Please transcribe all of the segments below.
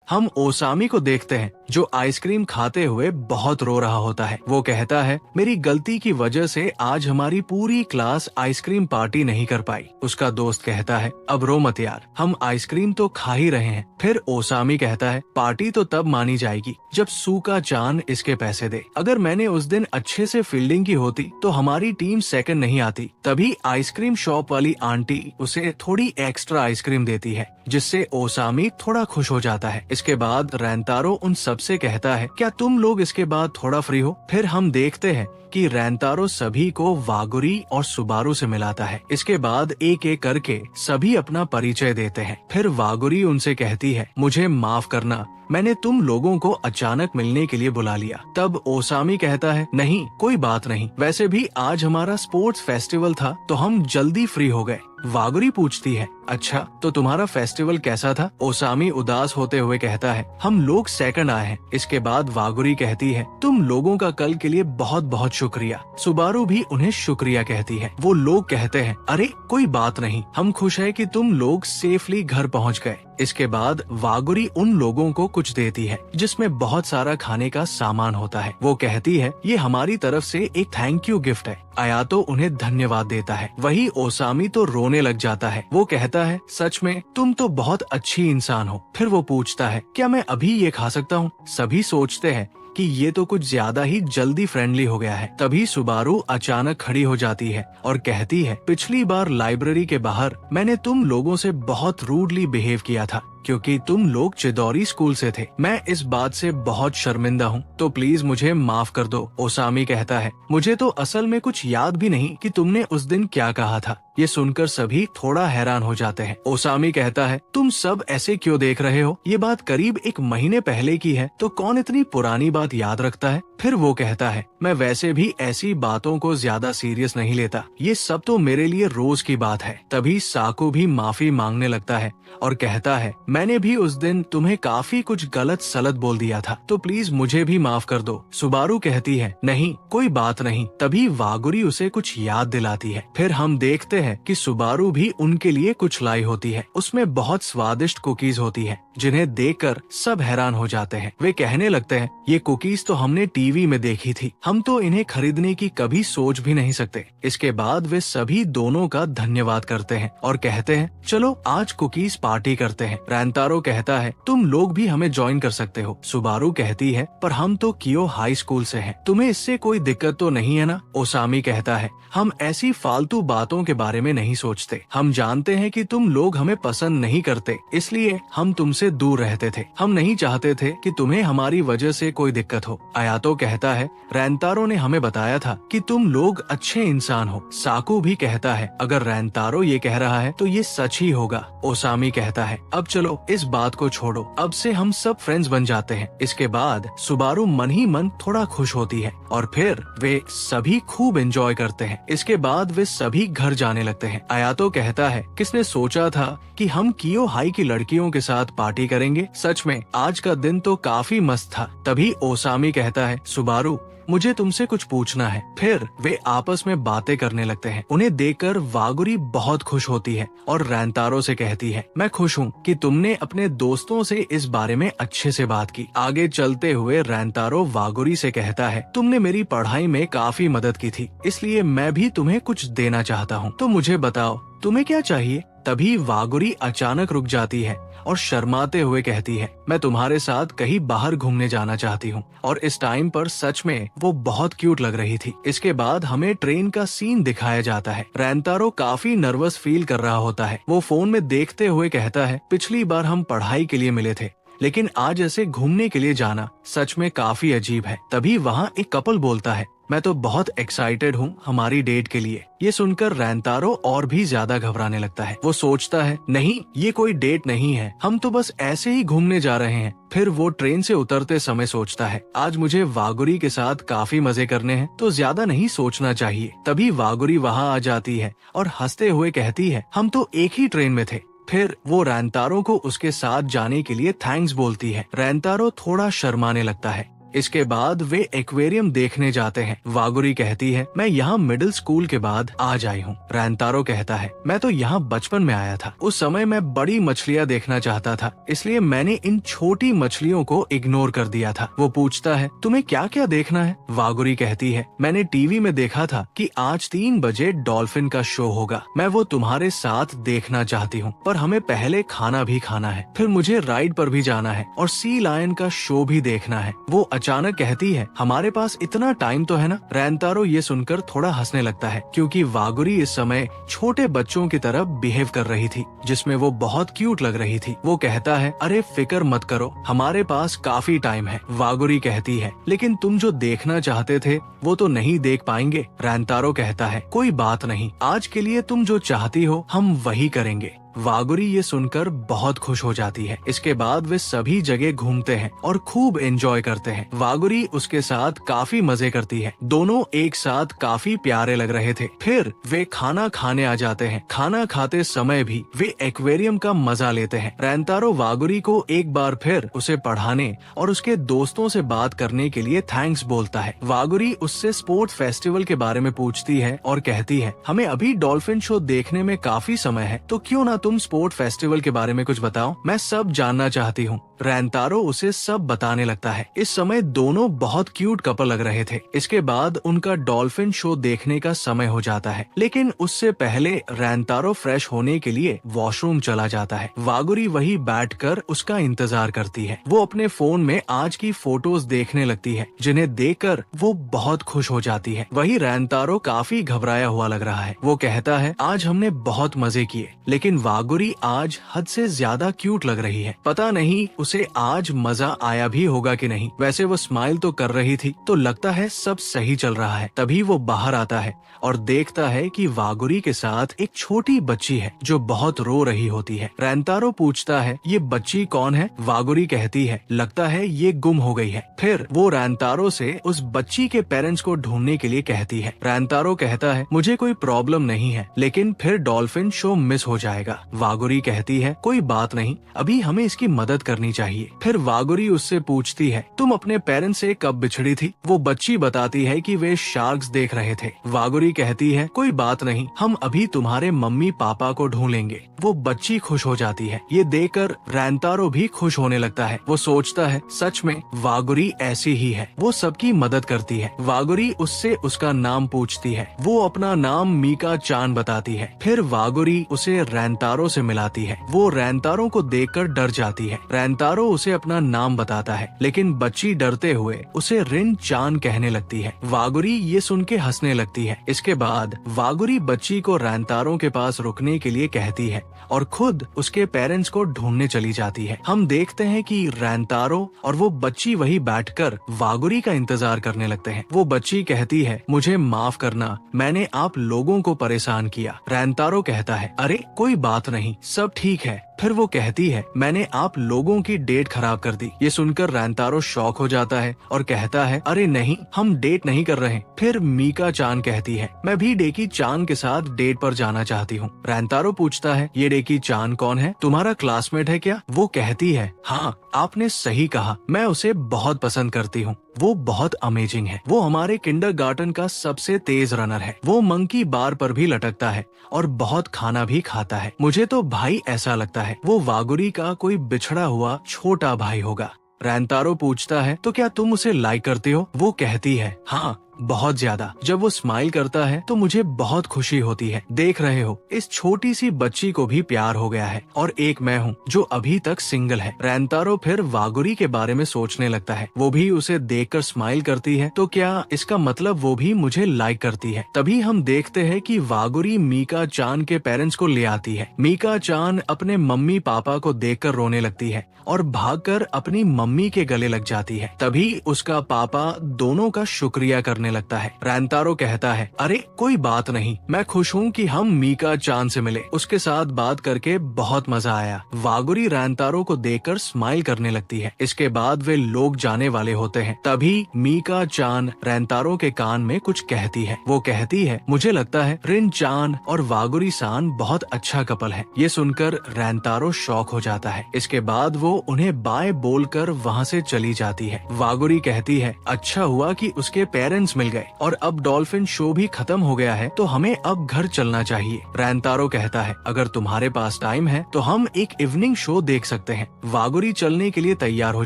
हम ओसामी को देखते हैं जो आइसक्रीम खाते हुए बहुत रो रहा होता है। वो कहता है, मेरी गलती की वजह से आज हमारी पूरी क्लास आइसक्रीम पार्टी नहीं कर पाई। उसका दोस्त कहता है, अब रो मत यार, हम आइसक्रीम तो खा ही रहे हैं। फिर ओसामी कहता है, पार्टी तो तब मानी जाएगी जब सूका चान इसके पैसे दे। अगर मैंने उस दिन अच्छे से फील्डिंग की होती तो हमारी टीम सेकंड नहीं आती। तभी आइसक्रीम शॉप वाली आंटी उसे थोड़ी एक्स्ट्रा आइसक्रीम देती है, जिससे ओसामी थोड़ा खुश हो जाता है। इसके बाद रैंतारो उन सबसे कहता है, क्या तुम लोग इसके बाद थोड़ा फ्री हो? फिर हम देखते हैं कि रैंतारो सभी को वागुरी और सुबारू से मिलाता है। इसके बाद एक एक करके सभी अपना परिचय देते हैं। फिर वागुरी उनसे कहती है, मुझे माफ करना, मैंने तुम लोगों को अचानक मिलने के लिए बुला लिया। तब ओसामी कहता है, नहीं कोई बात नहीं, वैसे भी आज हमारा स्पोर्ट्स फेस्टिवल था तो हम जल्दी फ्री हो गए। वागुरी पूछती है, अच्छा तो तुम्हारा फेस्टिवल कैसा था? ओसामी उदास होते हुए कहता है, हम लोग सेकंड आए हैं। इसके बाद वागुरी कहती है, तुम लोगों का कल के लिए बहुत बहुत शुक्रिया। सुबारू भी उन्हें शुक्रिया कहती है। वो लोग कहते हैं, अरे कोई बात नहीं, हम खुश है कि तुम लोग सेफली घर पहुंच गए। इसके बाद वागुरी उन लोगों को कुछ देती है जिसमें बहुत सारा खाने का सामान होता है। वो कहती है, ये हमारी तरफ से एक थैंक यू गिफ्ट है। आयातो उन्हें धन्यवाद देता है। वही ओसामी तो रोने लग जाता है। वो कहता है, सच में तुम तो बहुत अच्छी इंसान हो। फिर वो पूछता है, क्या मैं अभी ये खा सकता हूँ? सभी सोचते हैं कि ये तो कुछ ज्यादा ही जल्दी फ्रेंडली हो गया है। तभी सुबारू अचानक खड़ी हो जाती है और कहती है, पिछली बार लाइब्रेरी के बाहर मैंने तुम लोगों से बहुत रूडली बिहेव किया था क्योंकि तुम लोग चिदोरी स्कूल से थे। मैं इस बात से बहुत शर्मिंदा हूँ, तो प्लीज मुझे माफ कर दो। ओसामी कहता है, मुझे तो असल में कुछ याद भी नहीं कि तुमने उस दिन क्या कहा था। ये सुनकर सभी थोड़ा हैरान हो जाते हैं। ओसामी कहता है, तुम सब ऐसे क्यों देख रहे हो? ये बात करीब 1 महीने पहले की है, तो कौन इतनी पुरानी बात याद रखता है? फिर वो कहता है, मैं वैसे भी ऐसी बातों को ज्यादा सीरियस नहीं लेता, ये सब तो मेरे लिए रोज की बात है। तभी साकू भी माफी मांगने लगता है और कहता है, मैंने भी उस दिन तुम्हें काफी कुछ गलत सलत बोल दिया था, तो प्लीज मुझे भी माफ कर दो। सुबारू कहती है, नहीं कोई बात नहीं। तभी वागुरी उसे कुछ याद दिलाती है। फिर हम देखते हैं कि सुबारू भी उनके लिए कुछ लाई होती है। उसमें बहुत स्वादिष्ट कुकीज होती है, जिन्हें देखकर सब हैरान हो जाते हैं। वे कहने लगते हैं, ये कुकीज तो हमने टीवी में देखी थी, हम तो इन्हें खरीदने की कभी सोच भी नहीं सकते। इसके बाद वे सभी दोनों का धन्यवाद करते हैं और कहते हैं, चलो आज कुकीज पार्टी करते हैं। रैंतारो कहता है, तुम लोग भी हमें ज्वाइन कर सकते हो। सुबारू कहती है, पर हम तो कियो हाई स्कूल से हैं, तुम्हें इससे कोई दिक्कत तो नहीं है ना? ओसामी कहता है, हम ऐसी फालतू बातों के बारे में नहीं सोचते। हम जानते हैं कि तुम लोग हमें पसंद नहीं करते, इसलिए हम तुमसे दूर रहते थे। हम नहीं चाहते थे कि तुम्हें हमारी वजह से कोई दिक्कत हो। आयातो कहता है, रैंतारो ने हमें बताया था कि तुम लोग अच्छे इंसान हो। साकू भी कहता है, अगर रैंतारो ये कह रहा है तो ये सच ही होगा। ओसामी कहता है, अब चलो इस बात को छोड़ो, अब से हम सब फ्रेंड्स बन जाते हैं। इसके बाद सुबारू मन ही मन थोड़ा खुश होती है और फिर वे सभी खूब एंजॉय करते हैं। इसके बाद वे सभी घर जाने लगते हैं। आयातो कहता है, किसने सोचा था कि हम कियो हाई की लड़कियों के साथ पार्टी करेंगे? सच में आज का दिन तो काफी मस्त था। तभी ओसामी कहता है, सुबारू मुझे तुमसे कुछ पूछना है। फिर वे आपस में बातें करने लगते हैं। उन्हें देखकर वागुरी बहुत खुश होती है और रैंतारो से कहती है, मैं खुश हूँ कि तुमने अपने दोस्तों से इस बारे में अच्छे से बात की। आगे चलते हुए रैंतारो वागुरी से कहता है, तुमने मेरी पढ़ाई में काफी मदद की थी, इसलिए मैं भी तुम्हें कुछ देना चाहता हूँ, तो मुझे बताओ तुम्हें क्या चाहिए? तभी वागुरी अचानक रुक जाती है और शर्माते हुए कहती है, मैं तुम्हारे साथ कहीं बाहर घूमने जाना चाहती हूँ। और इस टाइम पर सच में वो बहुत क्यूट लग रही थी। इसके बाद हमें ट्रेन का सीन दिखाया जाता है। रैंतारो काफी नर्वस फील कर रहा होता है। वो फोन में देखते हुए कहता है, पिछली बार हम पढ़ाई के लिए मिले थे, लेकिन आज ऐसे घूमने के लिए जाना सच में काफी अजीब है। तभी वहाँ एक कपल बोलता है, मैं तो बहुत एक्साइटेड हूँ हमारी डेट के लिए। ये सुनकर रैंतारो और भी ज्यादा घबराने लगता है। वो सोचता है, नहीं ये कोई डेट नहीं है, हम तो बस ऐसे ही घूमने जा रहे हैं। फिर वो ट्रेन से उतरते समय सोचता है, आज मुझे वागुरी के साथ काफी मजे करने हैं, तो ज्यादा नहीं सोचना चाहिए। तभी वागुरी वहाँ आ जाती है और हंसते हुए कहती है, हम तो एक ही ट्रेन में थे। फिर वो रैंतारो को उसके साथ जाने के लिए थैंक्स बोलती है। रैंतारो थोड़ा शर्माने लगता है। इसके बाद वे एक्वेरियम देखने जाते हैं। वागुरी कहती है, मैं यहाँ मिडिल स्कूल के बाद आज आई हूँ। रैंतारो कहता है, मैं तो यहाँ बचपन में आया था। उस समय मैं बड़ी मछलियाँ देखना चाहता था, इसलिए मैंने इन छोटी मछलियों को इग्नोर कर दिया था। वो पूछता है, तुम्हें क्या क्या देखना है? वागुरी कहती है, मैंने टीवी में देखा था कि आज 3 बजे डॉल्फिन का शो होगा। मैं वो तुम्हारे साथ देखना चाहती हूँ, पर हमें पहले खाना भी खाना है, फिर मुझे राइड पर भी जाना है और सी लायन का शो भी देखना है। वो अचानक कहती है, हमारे पास इतना टाइम तो है ना? रैंतारो ये सुनकर थोड़ा हंसने लगता है, क्योंकि वागुरी इस समय छोटे बच्चों की तरह बिहेव कर रही थी, जिसमें वो बहुत क्यूट लग रही थी। वो कहता है, अरे फिक्र मत करो, हमारे पास काफी टाइम है। वागुरी कहती है, लेकिन तुम जो देखना चाहते थे वो तो नहीं देख पाएंगे। रैंतारो कहता है, कोई बात नहीं, आज के लिए तुम जो चाहती हो हम वही करेंगे। वागुरी ये सुनकर बहुत खुश हो जाती है। इसके बाद वे सभी जगह घूमते हैं और खूब एंजॉय करते हैं। वागुरी उसके साथ काफी मजे करती है। दोनों एक साथ काफी प्यारे लग रहे थे। फिर वे खाना खाने आ जाते हैं। खाना खाते समय भी वे एक्वेरियम का मजा लेते हैं। रैंतारो वागुरी को एक बार फिर उसे पढ़ाने और उसके दोस्तों से बात करने के लिए थैंक्स बोलता है। वागुरी उससे स्पोर्ट्स फेस्टिवल के बारे में पूछती है और कहती है, हमें अभी डॉल्फिन शो देखने में काफी समय है, तो क्यों ना तुम स्पोर्ट फेस्टिवल के बारे में कुछ बताओ, मैं सब जानना चाहती हूँ। रैंतारो उसे सब बताने लगता है। इस समय दोनों बहुत क्यूट कपल लग रहे थे। इसके बाद उनका डॉल्फिन शो देखने का समय हो जाता है, लेकिन उससे पहले रैंतारो फ्रेश होने के लिए वॉशरूम चला जाता है। वागुरी वही बैठकर उसका इंतजार करती है। वो अपने फोन में आज की फोटोज देखने लगती है, जिन्हें देखकर वो बहुत खुश हो जाती है। वही रैंतारो काफी घबराया हुआ लग रहा है। वो कहता है, आज हमने बहुत मजे किए, लेकिन वागुरी आज हद से ज्यादा क्यूट लग रही है। पता नहीं उसे आज मजा आया भी होगा कि नहीं। वैसे वो स्माइल तो कर रही थी, तो लगता है सब सही चल रहा है। तभी वो बाहर आता है और देखता है कि वागुरी के साथ एक छोटी बच्ची है जो बहुत रो रही होती है। रैंतारो पूछता है, ये बच्ची कौन है? वागुरी कहती है, लगता है ये गुम हो गई है। फिर वो रैंतारो से उस बच्ची के पेरेंट्स को ढूंढने के लिए कहती है। रैंतारो कहता है, मुझे कोई प्रॉब्लम नहीं है, लेकिन फिर डॉल्फिन शो मिस हो जाएगा। वागुरी कहती है, कोई बात नहीं, अभी हमें इसकी मदद करनी चाहिए। फिर वागुरी उससे पूछती है, तुम अपने पेरेंट्स से कब बिछड़ी थी? वो बच्ची बताती है कि वे शार्क्स देख रहे थे। वागुरी कहती है, कोई बात नहीं, हम अभी तुम्हारे मम्मी पापा को ढूंढ लेंगे। वो बच्ची खुश हो जाती है। ये देखकर रैंतारो भी खुश होने लगता है। वो सोचता है, सच में वागुरी ऐसी ही है, वो सबकी मदद करती है। वागुरी उससे उसका नाम पूछती है। वो अपना नाम मीका चान बताती है। फिर वागुरी उसे रैंतारो से मिलाती है। वो रैंतारो को देखकर डर जाती है। रैंतारो उसे अपना नाम बताता है, लेकिन बच्ची डरते हुए उसे रिन चान कहने लगती है। वागुरी ये सुन के हंसने लगती है। इसके बाद वागुरी बच्ची को रैंतारो के पास रुकने के लिए कहती है और खुद उसके पेरेंट्स को ढूंढने चली जाती है। हम देखते हैं कि रैंतारो और वो बच्ची वही बैठकर वागुरी का इंतजार करने लगते हैं। वो बच्ची कहती है, मुझे माफ करना, मैंने आप लोगों को परेशान किया। रैंतारो कहता है, अरे कोई बात नहीं, सब ठीक है। फिर वो कहती है, मैंने आप लोगों की डेट खराब कर दी। ये सुनकर रैंतारो शॉक हो जाता है और कहता है, अरे नहीं, हम डेट नहीं कर रहे। फिर मीका चान कहती है, मैं भी डेकी चान के साथ डेट पर जाना चाहती हूँ। रैंतारो पूछता है, ये डेकी चान कौन है? तुम्हारा क्लासमेट है क्या? वो कहती है, हाँ, आपने सही कहा, मैं उसे बहुत पसंद करती हूँ। वो बहुत अमेजिंग है। वो हमारे किंडरगार्टन का सबसे तेज रनर है। वो मंकी बार पर भी लटकता है और बहुत खाना भी खाता है। मुझे तो भाई ऐसा लगता है वो वागुरी का कोई बिछड़ा हुआ छोटा भाई होगा। रैंतारो पूछता है, तो क्या तुम उसे लाइक करती हो? वो कहती है, हाँ, बहुत ज्यादा। जब वो स्माइल करता है तो मुझे बहुत खुशी होती है। देख रहे हो, इस छोटी सी बच्ची को भी प्यार हो गया है और एक मैं हूँ जो अभी तक सिंगल है। रैंतारो फिर वागुरी के बारे में सोचने लगता है। वो भी उसे देखकर स्माइल करती है, तो क्या इसका मतलब वो भी मुझे लाइक करती है? तभी हम देखते हैं कि वागुरी मीका चान के पेरेंट्स को ले आती है। मीका चान अपने मम्मी पापा को देखकर रोने लगती है और भागकर अपनी मम्मी के गले लग जाती है। तभी उसका पापा दोनों का शुक्रिया करने करने लगता है। रैंतारो कहता है, अरे कोई बात नहीं, मैं खुश हूँ कि हम मीका चान से मिले, उसके साथ बात करके बहुत मजा आया। वागुरी रैंतारो को देखकर स्माइल करने लगती है। इसके बाद वे लोग जाने वाले होते हैं। तभी मीका चान रैंतारो के कान में कुछ कहती है। वो कहती है, मुझे लगता है रिन चान और वागुरी सान बहुत अच्छा कपल है। ये सुनकर रैंतारो शॉक हो जाता है। इसके बाद वो उन्हें बाय बोलकर वहाँ से चली जाती है। वागुरी कहती है, अच्छा हुआ कि उसके पेरेंट्स मिल गए और अब डॉल्फिन शो भी खत्म हो गया है, तो हमें अब घर चलना चाहिए। रैंतारो कहता है, अगर तुम्हारे पास टाइम है तो हम एक इवनिंग शो देख सकते हैं। वागुरी चलने के लिए तैयार हो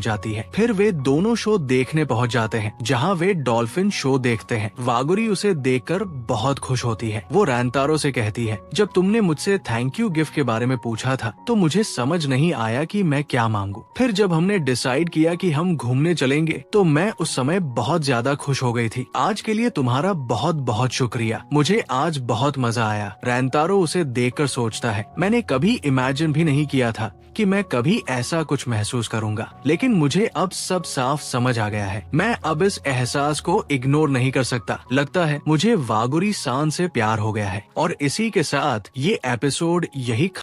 जाती है। फिर वे दोनों शो देखने पहुंच जाते हैं, जहां वे डॉल्फिन शो देखते हैं। वागुरी उसे देखकर बहुत खुश होती है। वो रैंतारो से कहती है, जब तुमने मुझसे थैंक यू गिफ्ट के बारे में पूछा था तो मुझे समझ नहीं आया कि मैं क्या मांगू। फिर जब हमने डिसाइड किया कि हम घूमने चलेंगे तो मैं उस समय बहुत ज्यादा खुश हो गई थी। आज के लिए तुम्हारा बहुत बहुत शुक्रिया, मुझे आज बहुत मजा आया। रैंतारो उसे देखकर सोचता है, मैंने कभी इमेजिन भी नहीं किया था कि मैं कभी ऐसा कुछ महसूस करूंगा, लेकिन मुझे अब सब साफ समझ आ गया है। मैं अब इस एहसास को इग्नोर नहीं कर सकता। लगता है मुझे वागुरी सान से प्यार हो गया है। और इसी के साथ ये एपिसोड यही